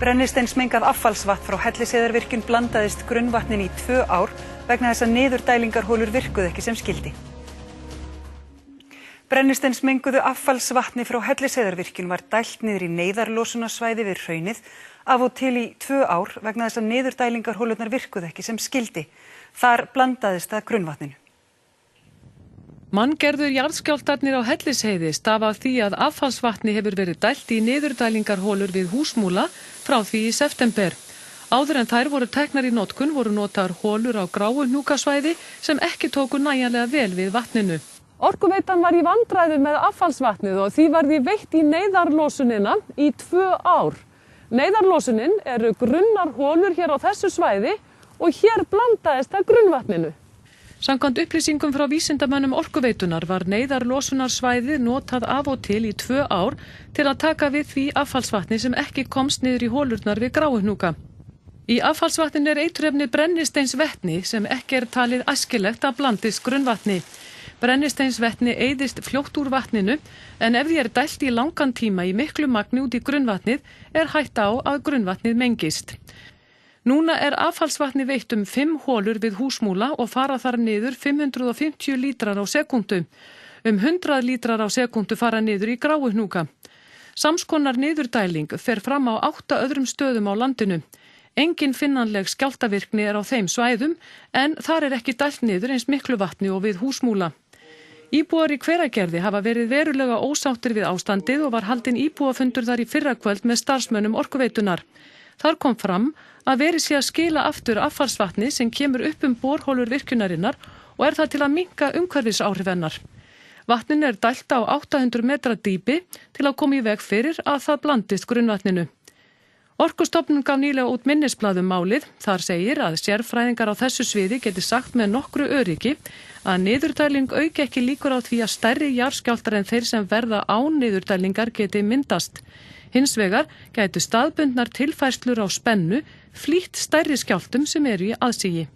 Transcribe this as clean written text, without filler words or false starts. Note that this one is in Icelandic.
Brennisteinsmengað affallsvatn frá Hellisheiðarvirkjun blandaðist grunnvatninu í 2 ár vegna þess að niðurdælingarholur virkuðu ekki sem skyldi. Brennisteinsmenguðu affallsvatni frá Hellisheiðarvirkjun var dælt niður í neyðarlosunarsvæði við hraunið af og til í 2 ár vegna þess að niðurdælingarholurnar virkuðu ekki sem skyldi. Þar blandaðist það grunnvatninu. Manngerður jarðskjálftarnir á Hellisheiði stafa af því að affallsvatni hefur verið dælt í niðurdælingarholur við Húsmúla frá því í september. Áður en þær voru teknar í notkun voru notaðar holur á Gráuhnúkasvæði sem ekki tóku nægjanlega vel við vatninu. Orkuveitan var í vandræðum með affallsvatnið og því var því veitt í neyðarlosunina í 2 ár. Neyðarlosunin eru grunnar holur hér á þessu svæði og hér blandaðist það grunnvatninu. Samkvæmt upplýsingum frá vísindamönnum Orkuveitunar var neyðarlosunarsvæðið notað af og til í 2 ár til að taka við því affallsvatni sem ekki komst niður í holurnar við Gráuhnúka. Í affallsvatninu er eiturefnið brennisteinsvetni sem ekki er talið æskilegt að blandist grunnvatni. Brennisteinsvetni eyðist fljótt úr vatninu en ef því er dælt í langan tíma í miklu magni út í grunnvatnið er hætta á að grunnvatnið mengist. Núna er affallsvatni veitt 5 holur við Húsmúla og fara þar niður 550 lítrar á sekúndu. 100 lítrar á sekúndu fara niður í Gráuhnúka. Samskonar niðurdæling fer fram á 8 öðrum stöðum á landinu. Engin finnanleg skjálftavirkni er á þeim svæðum en þar er ekki dælt niður eins miklu vatni og við Húsmúla. Íbúar í Hveragerði hafa verið verulega ósáttir við ástandið og var haldinn íbúafundur þar í fyrrakvöld með starfsmönnum Orkuveitunar. Þar kom fram að verið sé að skila aftur affallsvatni sem kemur upp borholur virkjunarinnar og er það til að minnka umhverfisáhrif hennar. Vatninu er dælt á 800 metra dýpi til að koma í veg fyrir að það blandist grunnvatninu. Orkustofnun gaf nýlega út minnisblað málið. Þar segir að sérfræðingar á þessu sviði geti sagt með nokkru öryggi að niðurdæling auki ekki líkur á því að stærri jarðskjálftar en þeir sem verða án niðurdælingar geti myndast. Hins vegar gætu staðbundnar tilfærslur á spennu flýtt stærri skjálftum sem eru í aðsigi.